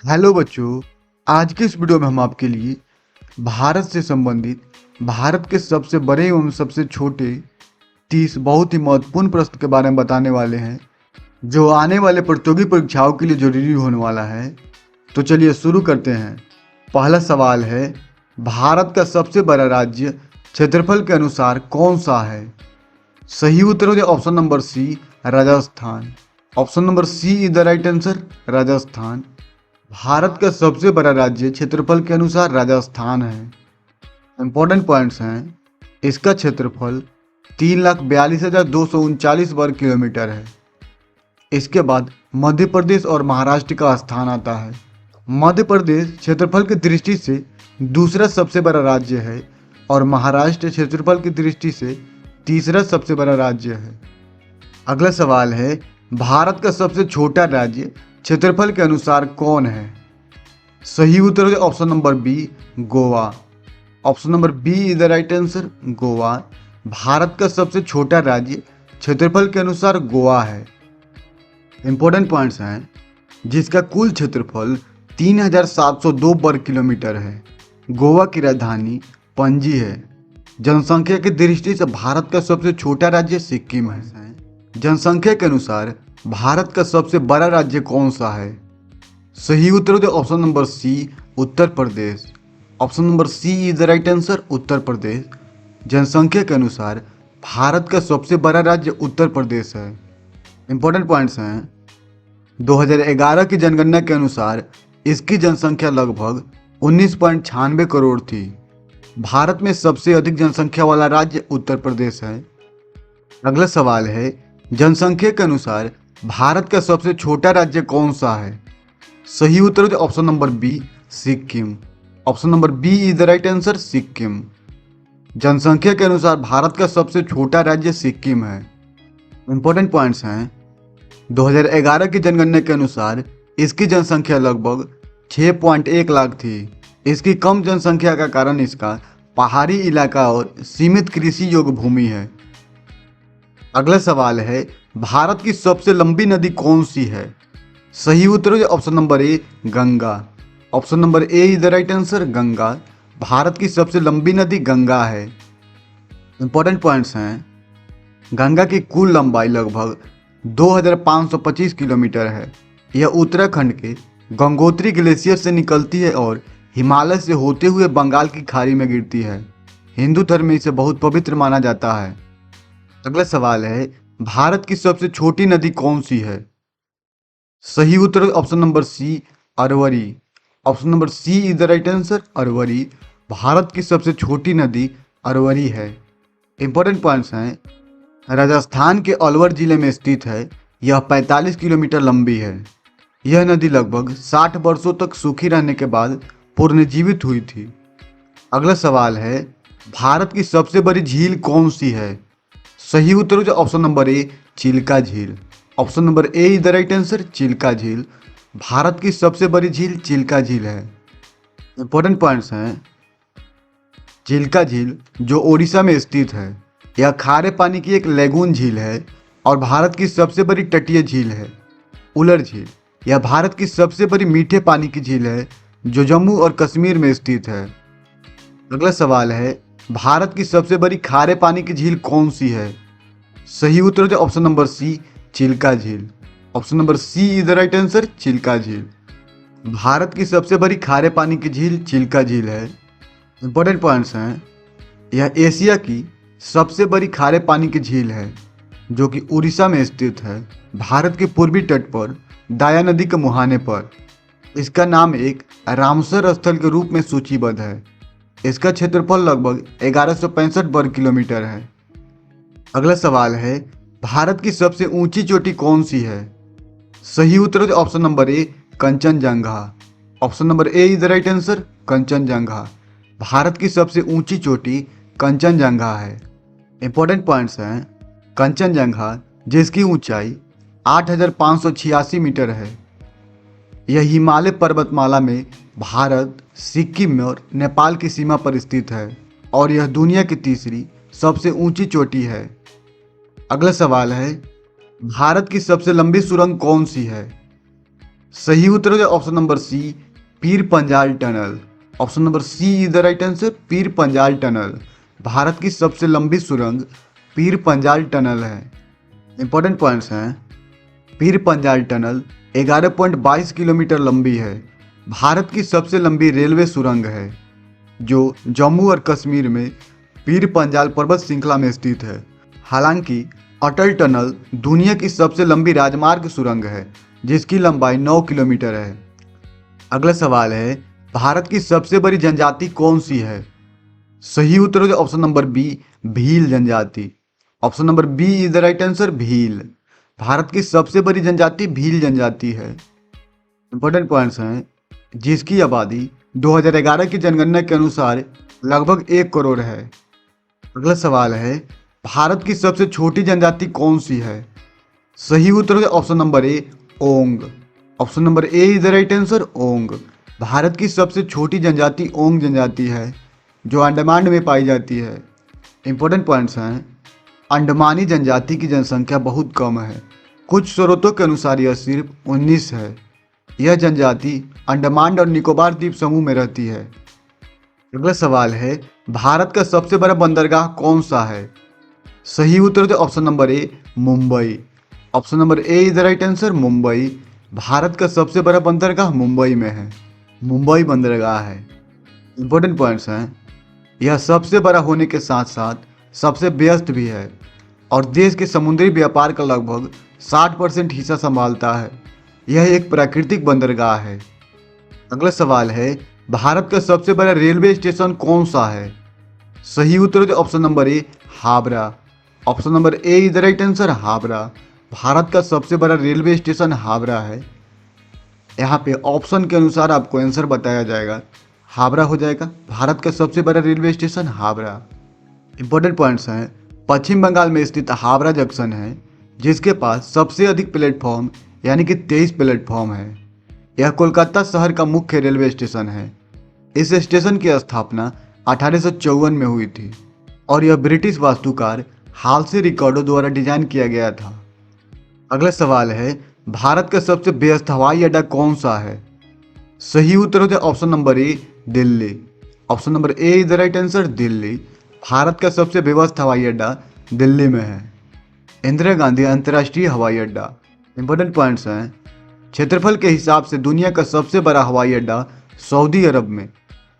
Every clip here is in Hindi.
हेलो बच्चों। आज के इस वीडियो में हम आपके लिए भारत से संबंधित भारत के सबसे बड़े एवं सबसे छोटे 30 बहुत ही महत्वपूर्ण प्रश्न के बारे में बताने वाले हैं जो आने वाले प्रतियोगी परीक्षाओं के लिए जरूरी होने वाला है। तो चलिए शुरू करते हैं। पहला सवाल है, भारत का सबसे बड़ा राज्य क्षेत्रफल के अनुसार कौन सा है? सही उत्तर हो जाए option number C, Rajasthan. Option number C is the right answer, Rajasthan. Bharat का सबसे बड़ा राज्य क्षेत्रफल के अनुसार राजस्थान है। इंपॉर्टेंट पॉइंट्स हैं, इसका क्षेत्रफल 3,42,239 वर्ग किलोमीटर है। इसके बाद मध्य प्रदेश और महाराष्ट्र का स्थान आता है। मध्य प्रदेश क्षेत्रफल की दृष्टि से दूसरा सबसे बड़ा राज्य है और महाराष्ट्र क्षेत्रफल की दृष्टि से तीसरा सबसे बड़ा राज्य है। अगला सवाल है, भारत का सबसे छोटा राज्य क्षेत्रफल के अनुसार कौन है? सही उत्तर है option number B, Goa. Option number B is the right answer, Goa. Bharat का सबसे छोटा राज्य क्षेत्रफल के अनुसार गोवा है। इंपॉर्टेंट पॉइंट्स हैं, जिसका कुल क्षेत्रफल 3,702 वर्ग किलोमीटर है। गोवा की राजधानी पणजी है। जनसंख्या की दृष्टि से भारत का सबसे छोटा राज्य सिक्किम है। जनसंख्या के अनुसार भारत का सबसे बड़ा राज्य कौन सा है? सही उत्तर हो option number C, Uttar Pradesh. Option number C is the right answer, Uttar Pradesh. जनसंख्या के अनुसार भारत का सबसे बड़ा राज्य उत्तर प्रदेश है। इंपॉर्टेंट पॉइंट्स हैं, 2011 की जनगणना के अनुसार इसकी जनसंख्या लगभग 19.96 करोड़ थी। भारत में सबसे अधिक जनसंख्या वाला राज्य उत्तर प्रदेश है। अगला सवाल है, जनसंख्या के अनुसार भारत का सबसे छोटा राज्य कौन सा है? सही उत्तर है option number B, Sikkim. Option number B is the right answer, Sikkim. जनसंख्या के अनुसार भारत का सबसे छोटा राज्य सिक्किम है। इंपॉर्टेंट पॉइंट्स हैं, 2011 की जनगणना के अनुसार इसकी जनसंख्या लगभग 6.1 लाख थी। इसकी कम जनसंख्या का कारण इसका पहाड़ी इलाका और सीमित कृषि योग्य भूमि है। अगला सवाल है, भारत की सबसे लंबी नदी कौन सी है? सही उत्तर है option number A, Ganga. Option number A is the right answer, Ganga. Bharat की सबसे लंबी नदी गंगा है। इंपॉर्टेंट पॉइंट्स हैं, गंगा की कुल लंबाई लगभग 2,525 किलोमीटर है। यह उत्तराखंड के गंगोत्री ग्लेशियर से निकलती है और हिमालय से होते हुए बंगाल की खाड़ी में गिरती है। हिंदू धर्म में इसे बहुत पवित्र माना जाता है। अगला सवाल है, भारत की सबसे छोटी नदी कौन सी है? सही उत्तर option number C, Arvari. Option number C is the right answer, Arvari. Bharat की सबसे छोटी नदी अरवरी है। इंपॉर्टेंट पॉइंट्स हैं, राजस्थान के अलवर जिले में स्थित है। यह 45 किलोमीटर लंबी है। यह नदी लगभग 60 वर्षों तक सूखी रहने के बाद पुनर्जीवित हुई थी। अगला सवाल है, भारत की सबसे बड़ी झील कौन सी है? सही उत्तर हो ऑप्शन नंबर ए, चिल्का झील। Option number A is the right answer, Chilika झील। भारत की सबसे बड़ी झील चिल्का झील है। इंपॉर्टेंट पॉइंट्स हैं, चिल्का झील जो ओडिशा में स्थित है, यह खारे पानी की एक लेगून झील है और भारत की सबसे बड़ी तटीय झील है। उलर झील, यह भारत की सबसे बड़ी मीठे पानी की झील है जो जम्मू और कश्मीर में स्थित है। अगला सवाल है, भारत की सबसे बड़ी खारे पानी की झील कौन सी है? सही उत्तर है ऑप्शन नंबर सी, चिल्का झील। Option number C is the right answer, Chilika झील। भारत की सबसे बड़ी खारे पानी की झील चिल्का झील है। इंपॉर्टेंट पॉइंट्स हैं, यह एशिया की सबसे बड़ी खारे पानी की झील है जो कि उड़ीसा में स्थित है, भारत के पूर्वी तट पर दाया नदी के मुहाने पर। इसका नाम एक रामसर स्थल के रूप में सूचीबद्ध है। इसका क्षेत्रफल लगभग 1165 वर्ग किलोमीटर है। अगला सवाल है, भारत की सबसे ऊंची चोटी कौन सी है? सही उत्तर है option number A, Kanchenjunga. Option number A is the right answer, Kanchenjunga. Bharat की सबसे ऊंची चोटी कंचनजंगा है। इंपॉर्टेंट पॉइंट्स हैं, कंचनजंगा जिसकी ऊंचाई 8,586 मीटर है, यह हिमालय पर्वतमाला में भारत, सिक्किम और नेपाल की सीमा पर स्थित है और यह दुनिया की तीसरी सबसे ऊंची चोटी है। अगला सवाल है, भारत की सबसे लंबी सुरंग कौन सी है? सही उत्तर हो जाए option number C, Pir Panjal tunnel. Option number C is the right answer, Pir Panjal tunnel. Bharat की सबसे लंबी सुरंग पीर पंजाल टनल है। इंपॉर्टेंट पॉइंट्स हैं, पीर पंजाल टनल 11.22 किलोमीटर लंबी है। भारत की सबसे लंबी रेलवे सुरंग है जो जम्मू और कश्मीर में पीर पंजाल पर्वत श्रृंखला में स्थित है। हालांकि अटल टनल दुनिया की सबसे लंबी राजमार्ग सुरंग है जिसकी लंबाई 9 किलोमीटर है। अगला सवाल है, भारत की सबसे बड़ी जनजाति कौन सी है? सही उत्तर हो ऑप्शन नंबर बी, भील जनजाति। Option number B is the right answer, Bhil. Bharat की सबसे बड़ी जनजाति भील जनजाति है। इंपॉर्टेंट पॉइंट्स हैं, जिसकी आबादी 2011 की जनगणना के अनुसार लगभग 1 करोड़ है। अगला सवाल है, भारत की सबसे छोटी जनजाति कौन सी है? सही उत्तर है option number A, Onge. Option number A is the right answer, Onge. Bharat की सबसे छोटी जनजाति ओंग जनजाति है जो अंडमान में पाई जाती है। इंपॉर्टेंट पॉइंट्स हैं, अंडमानी जनजाति की जनसंख्या बहुत कम है। कुछ स्रोतों के अनुसार यह सिर्फ 19 है। यह जनजाति अंडमान और निकोबार द्वीप समूह में रहती है। अगला सवाल है, भारत का सबसे बड़ा बंदरगाह कौन सा है? सही उत्तर है option number A, Mumbai. Option number A is the right answer, Mumbai. Bharat का सबसे बड़ा बंदरगाह मुंबई में है, मुंबई बंदरगाह है। इंपॉर्टेंट पॉइंट्स हैं, यह सबसे बड़ा होने के साथ साथ सबसे व्यस्त भी है और देश के समुद्री व्यापार का लगभग 60% हिस्सा संभालता है। यह एक प्राकृतिक बंदरगाह है। अगला सवाल है, भारत का सबसे बड़ा रेलवे स्टेशन कौन सा है? सही उत्तर है option number A, Howrah. Option number A is the right answer, Howrah. Bharat का सबसे बड़ा रेलवे स्टेशन हावड़ा है। यहाँ पे ऑप्शन के अनुसार आपको आंसर बताया जाएगा, हावड़ा हो जाएगा। भारत का सबसे बड़ा railway station Howrah. Important points हैं, पश्चिम बंगाल में स्थित हावड़ा जंक्शन है जिसके पास सबसे अधिक प्लेटफॉर्म यानी कि 23 प्लेटफॉर्म है। यह कोलकाता शहर का मुख्य रेलवे स्टेशन है। इस स्टेशन की स्थापना 1854 में हुई थी और यह ब्रिटिश वास्तुकार हालसे रिकार्डो द्वारा डिजाइन किया गया था। अगला सवाल है, भारत का सबसे व्यस्त हवाई अड्डा कौन सा है? सही उत्तर हो जाए option number A, Delhi. Option number A is the right answer, Delhi. Bharat का सबसे व्यस्त हवाई अड्डा दिल्ली में है। इंदिरा गांधी अंतर्राष्ट्रीय हवाई अड्डा। इंपॉर्टेंट पॉइंट्स हैं, क्षेत्रफल के हिसाब से दुनिया का सबसे बड़ा हवाई अड्डा सऊदी अरब में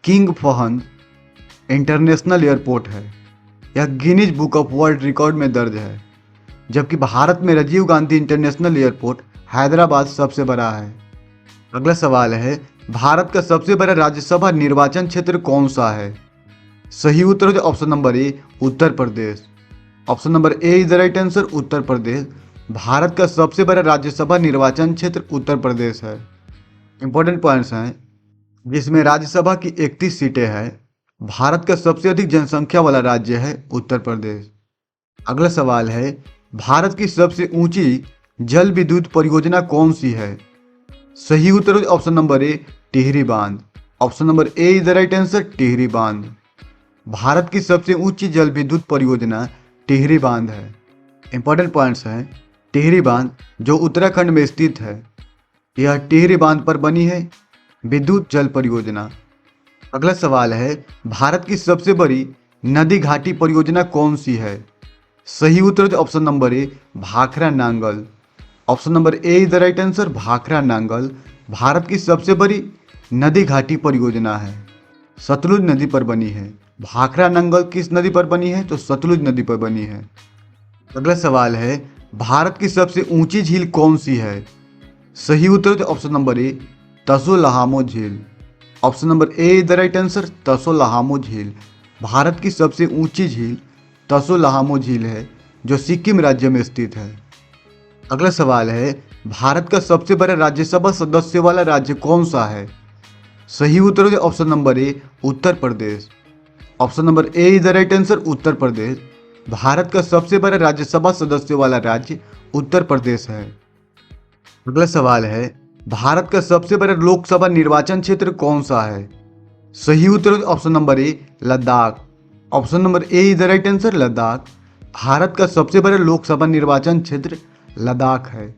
किंग फहद इंटरनेशनल एयरपोर्ट है। यह Guinness book of world record में दर्ज है। जबकि भारत में राजीव गांधी इंटरनेशनल एयरपोर्ट हैदराबाद सबसे बड़ा है। अगला सवाल है, भारत का सबसे बड़ा राज्यसभा निर्वाचन क्षेत्र कौन सा है? सही उत्तर है option number A, Uttar Pradesh. Option number A is the right answer, Uttar Pradesh. Bharat का सबसे बड़ा राज्यसभा निर्वाचन क्षेत्र उत्तर प्रदेश है। इंपॉर्टेंट पॉइंट्स हैं, जिसमें राज्यसभा की 31 सीटें हैं। भारत का सबसे अधिक जनसंख्या वाला राज्य है उत्तर प्रदेश। अगला सवाल है, भारत की सबसे ऊंची जल विद्युत परियोजना कौन सी है? सही उत्तर ऑप्शन नंबर ए, टिहरी बांध। Option number A is the right answer, Tehri बांध। भारत की सबसे ऊंची जल विद्युत परियोजना टिहरी बांध है। इंपॉर्टेंट पॉइंट्स हैं, टिहरी बांध जो उत्तराखंड में स्थित है, यह टिहरी बांध पर बनी है विद्युत जल परियोजना। अगला सवाल है, भारत की सबसे बड़ी नदी घाटी परियोजना कौन सी है? सही उत्तर option number A, Bhakra Nangal. Option number A is the right answer, Bhakra Nangal. Bharat की सबसे बड़ी नदी घाटी परियोजना है, सतलुज नदी पर बनी है। भाखरा नांगल किस नदी पर बनी है? तो सतलुज नदी पर बनी है। अगला सवाल है, भारत की सबसे ऊंची झील कौन सी है? सही उत्तर ऑप्शन नंबर ए, तसोलहामो झील। Option number A is the right answer, Tsolhamo झील। भारत की सबसे ऊंची झील तसोलहामो झील है जो सिक्किम राज्य में स्थित है। अगला सवाल है, भारत का सबसे बड़ा राज्यसभा सदस्य वाला राज्य कौन सा है? सही उत्तर option number A, Uttar Pradesh. Option number A is the right answer, Uttar Pradesh. Bharat का सबसे बड़ा राज्यसभा सदस्य वाला राज्य उत्तर प्रदेश है। अगला सवाल है, भारत का सबसे बड़ा लोकसभा निर्वाचन क्षेत्र कौन सा है? सही उत्तर option number A, Ladakh. Option number A is the right answer, Ladakh. Bharat का सबसे बड़ा लोकसभा निर्वाचन क्षेत्र लद्दाख है।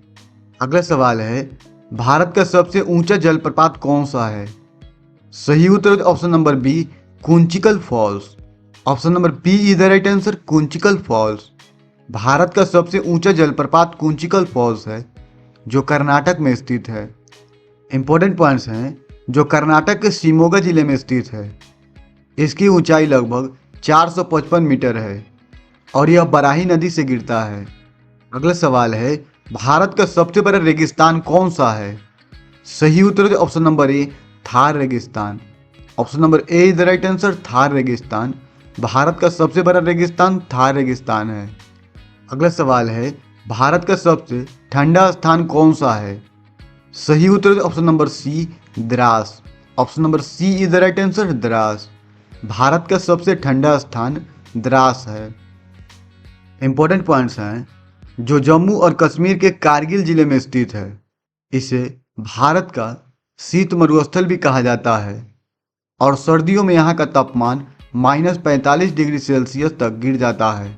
अगला सवाल है, भारत का सबसे ऊंचा जलप्रपात कौन सा है? सही उत्तर option number B, Kunchikal falls. Option number B is the right answer, Kunchikal falls. Bharat का सबसे ऊंचा जलप्रपात कुंचिकल फॉल्स है, जो कर्नाटक में स्थित है। इंपॉर्टेंट पॉइंट्स हैं, जो कर्नाटक के शिमोगा जिले में स्थित है। इसकी ऊंचाई लगभग 455 मीटर है और यह बराही नदी से गिरता है। अगला सवाल है, भारत का सबसे बड़ा रेगिस्तान कौन सा है? सही उत्तर ऑप्शन नंबर ए, थार रेगिस्तान। Option number A is the right answer, Thar रेगिस्तान। भारत का सबसे बड़ा रेगिस्तान थार रेगिस्तान है। अगला सवाल है, भारत का सबसे ठंडा स्थान कौन सा है? सही उत्तर option number C, Dras. Option number C is the right answer, Dras. Bharat का सबसे ठंडा स्थान द्रास है। इंपॉर्टेंट पॉइंट्स हैं, जो जम्मू और कश्मीर के कारगिल जिले में स्थित है। इसे भारत का शीत मरुस्थल भी कहा जाता है और सर्दियों में यहाँ का तापमान -45 डिग्री सेल्सियस तक गिर जाता है।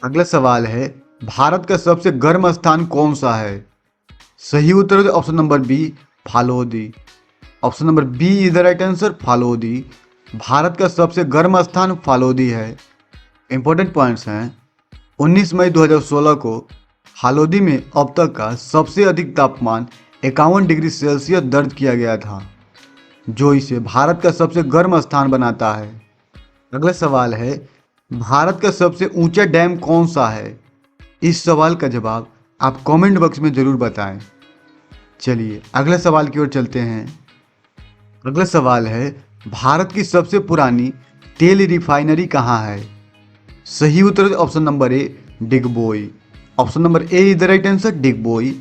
अगला सवाल है, भारत का सबसे गर्म स्थान कौन सा है? सही उत्तर option number B, Phalodi. Option number B is the right answer, Phalodi. Bharat का सबसे गर्म स्थान फालोदी है। इंपॉर्टेंट पॉइंट्स हैं, 19 मई 2016 को हालोदी में अब तक का सबसे अधिक तापमान 51 डिग्री सेल्सियस दर्ज किया गया था, जो इसे भारत का सबसे गर्म स्थान बनाता है। अगला सवाल है, भारत का सबसे ऊंचा डैम कौन सा है? इस सवाल का जवाब आप कमेंट बॉक्स में ज़रूर बताएं। चलिए अगले सवाल की ओर चलते हैं। अगला सवाल है, भारत की सबसे पुरानी तेल रिफाइनरी कहाँ है? सही उत्तर option number A, Digboi. Option number A is the right answer, Digboi.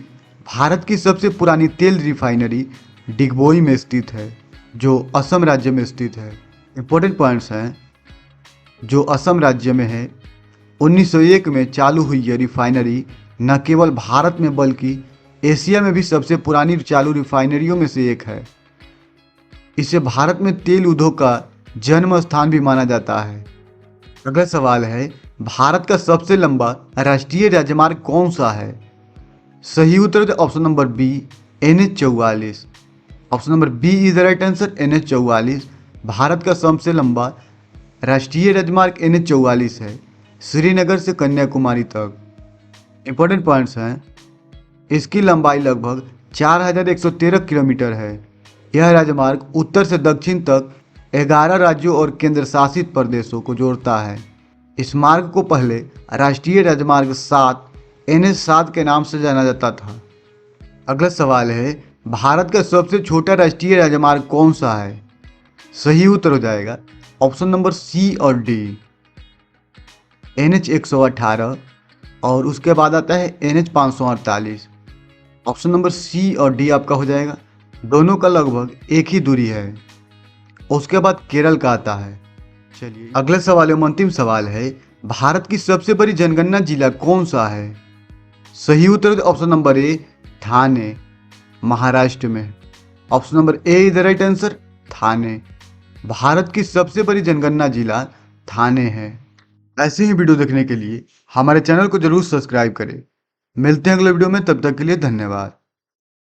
Bharat की सबसे पुरानी तेल रिफाइनरी डिगबोई में स्थित है, जो असम राज्य में स्थित है। इंपॉर्टेंट पॉइंट्स हैं, जो असम राज्य में है। 1901 में चालू हुई यह रिफाइनरी न केवल भारत में बल्कि एशिया में भी सबसे पुरानी चालू रिफाइनरियों में से एक है। इसे भारत में तेल उद्योग का जन्म स्थान भी माना जाता है। अगला सवाल है, भारत का सबसे लंबा राष्ट्रीय राजमार्ग कौन सा है? सही उत्तर option number B, NH-44। Option number B is the right answer, NH-44। Bharat का सबसे लंबा राष्ट्रीय राजमार्ग NH-44 है, श्रीनगर से कन्याकुमारी तक। इंपॉर्टेंट पॉइंट्स हैं, इसकी लंबाई लगभग 4113 किलोमीटर है। यह राजमार्ग उत्तर से दक्षिण तक 11 राज्यों और केंद्र शासित प्रदेशों को जोड़ता है। इस मार्ग को पहले राष्ट्रीय राजमार्ग 7 NH-7 के नाम से जाना जाता था। अगला सवाल है, भारत का सबसे छोटा राष्ट्रीय राजमार्ग कौन सा है? सही उत्तर हो जाएगा ऑप्शन नंबर सी और डी, NH-118 और उसके बाद आता है NH-548। ऑप्शन नंबर सी और डी आपका हो जाएगा। दोनों का लगभग एक ही दूरी है। उसके बाद केरल का आता है। चलिए अगला सवाल एवं अंतिम सवाल है, भारत की सबसे बड़ी जनगणना जिला कौन सा है? सही उत्तर option number A, Thane, Maharashtra में। Option number A is the right answer, Thane. Bharat की सबसे बड़ी जनगणना जिला ठाणे है। ऐसे ही वीडियो देखने के लिए हमारे चैनल को जरूर सब्सक्राइब करें। मिलते हैं अगले वीडियो में, तब तक के लिए धन्यवाद।